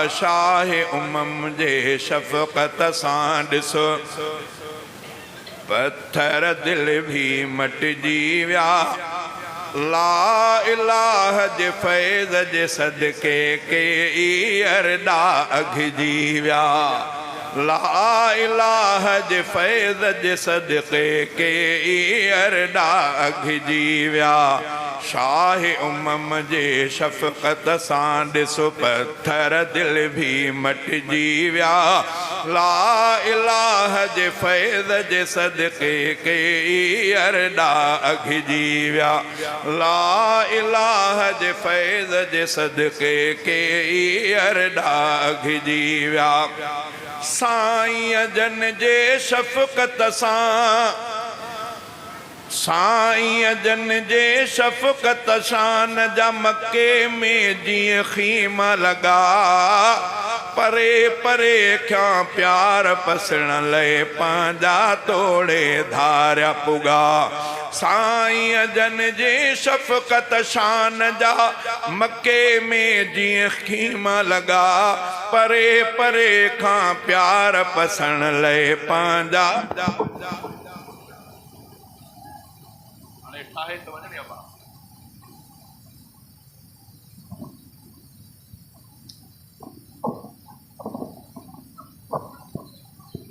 शाह उमम जे शफ़क़त सां ॾिसो पत्थर दिल भी मटिजी विया। ला इलाह जे फैज़ जे सदके के अरडा अघिजी विया। ला इलाह जे फैज़ जे सदके के अरडा अघिजी विया। शाह उमम जे शफ़क़त सां ॾिसो पत्थर दिल भी मटिजी विया। ला इलाह जे फैज़ जे सदके के अरडा अघिजी विया। ला इलाह जे फैज़ जे सदके के अरडा अघिजी विया। साईं जन जे शफ़क़त सां साईं जन जे शफ़क़त शान जा मक्के में जीअं खीमा लगा। परे परे क्या प्यार पसण लए पंहिंजा तोड़े धारिया पुगा। साईं जन जे शफ़क़त शान जा मक्के में जीअं खीमा लगा। परे परे खां प्यार पसण लए पंहिंजा ठाहे तो वञे या बा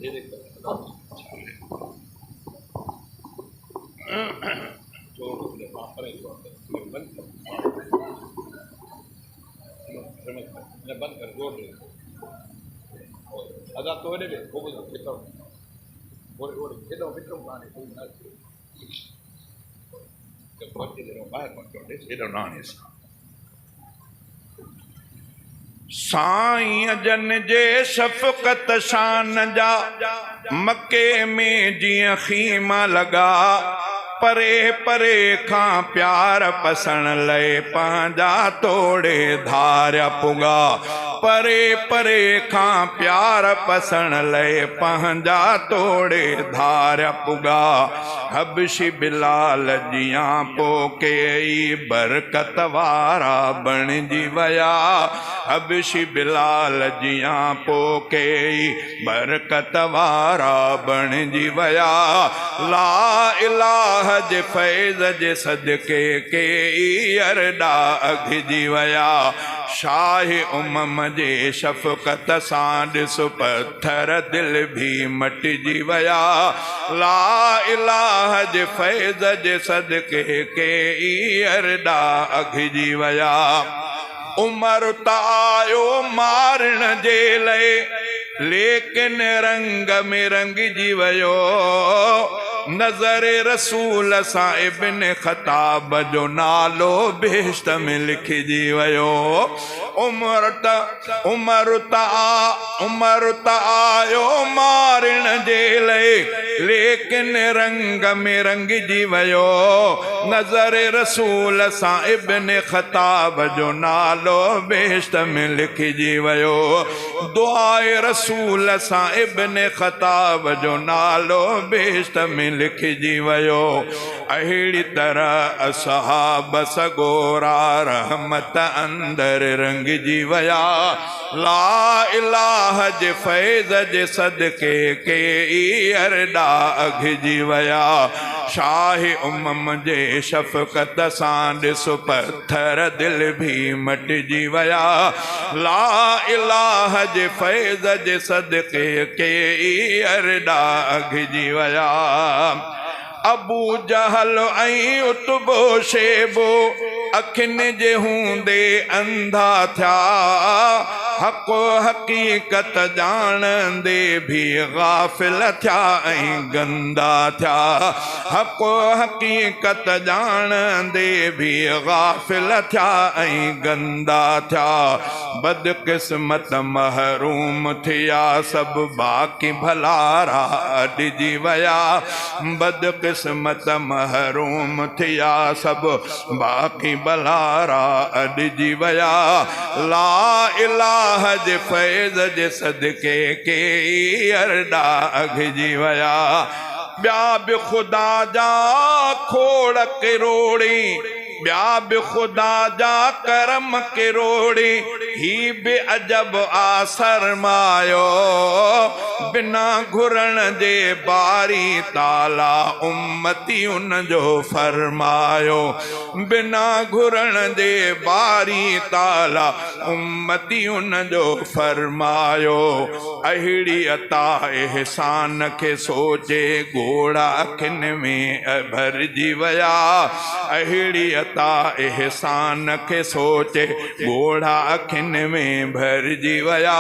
ये देख छोड़ दे वहां पर एक बात बंद कर जोड़ दे अदा तो ने वो कितो और कितो विक्रम पानी कोई ना साईं जन जे शफ़क़त शान जा मक्के में जीअं खीमा लगा। परे परे खां प्यार पसण लए पंहिंजा तोड़े धारिया पुगा। परे परे खां प्यार पसण लए पंहिंजा तोड़े धारिया पुगा। हबशी बिलाल जियां पोके बरकत वारा बणिजी विया। हबशी बिलाल जियां पोके बरकत वारा बणिजी विया। ला इलाह जे फैज़ जे सदके के अरडा अघिजी विया। शाह उमम जे शफ़क़त सां ॾिसो पत्थर दिल भी मटिजी विया। ला इलाह जे फैज़ जे सदके के अरडा अघिजी विया। उमर त आयो मारण जे लए लेकिन रंग में रंगजी वियो। नज़र रसूल सां इब्न ख़ताब जो नालो बेश्त में लिखिजी वियो। उमर त आयो मारण जे लए लेकिन रंग में रंगजी वियो। नज़र रसूल सां इब्न ख़ताब जो नालो बेश्त में लिखिजी वियो। दुआए रसूल सां इब्न ख़ताब जो नालो बेश्त में लिखिजी वियो। अहिड़ी तरह असहाब सगोरा रहमत अंदर रंगजी विया। ला इलाह जे फैज़ जे सदके के अरडा अघिजी विया। शाह उमम जे शफ़क़त सां ॾिसो पत्थर दिल भी मटिजी विया। ला इलाह जे फैज़ जे सदके के अरडा अघिजी विया। अबू जहल ऐं उतबो शेबो अखियुनि जे हूंदे अंधा थिया। हक़ हक़ीक़त ॼाणंदे भी गाफ़िल थिया ऐं गंदा थिया। हक़ हक़ीक़त ॼाणंदे भी गाफ़िल थिया ऐं गंदा थिया। बदकिस्मत महरूम थिया सभु बाक़ी भलारा अॾिजी विया। बदकिस्मत महरूम थिया सभु बाक़ी भलारा अॾिजी विया। ला इलाह जे फैज़ जे सदके के अरडा अघिजी विया। ॿिया बि ख़ुदा जा खोड़ किरोड़ी ॿिया बि ख़ुदा जा करम किरोड़ी ही बि अजब आ सरमायो बिना घुरण जे बारी ताला उम्मती उन जो फरमायो बिना घुरण जे बारी ताला उम्मती उन जो फरमायो अहिड़ी अता एहसान खे सोचे घोड़ा अखियुनि में भरिजी विया अहिड़ी अता एहसान खे सोचे घोड़ा अखियुनि में भरिजी विया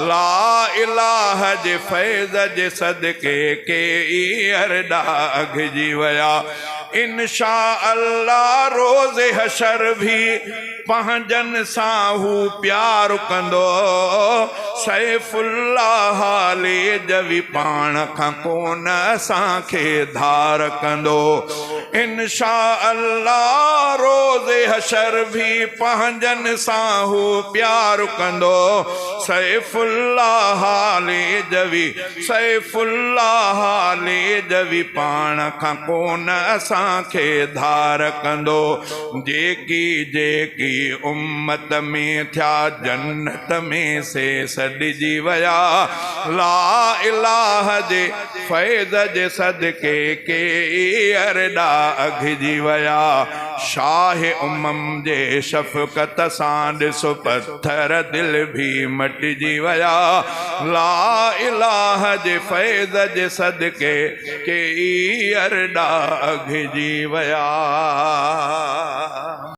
ला इलाह जे फैज़ जे सदके के ई अरडा अघिजी विया इंशा अल्लाह रोज़े हशर भी पंहिंजनि सां हू प्यार कंदो सैफुल्लाह हाले जवी पाण खां कोन असांखे धार कंदो इंशा अल्लाह रोज़े हशर भी पंहिंजनि सां हू प्यार कंदो सैफुल्लाह हाले जवी पाण खां कोन असांखे धार कंदो जेकी जेकी उम्मत में थिया जन्नत में से सॾिजी विया ला इलाह जे फैज़ जे सदके के अरडा अघिजी विया शाह उमम जे शफ़क़त सां ॾिसो पत्थर दिल भी मटिजी विया ला इलाह जे फैज़ जे सदके के अरडा अघिजी विया।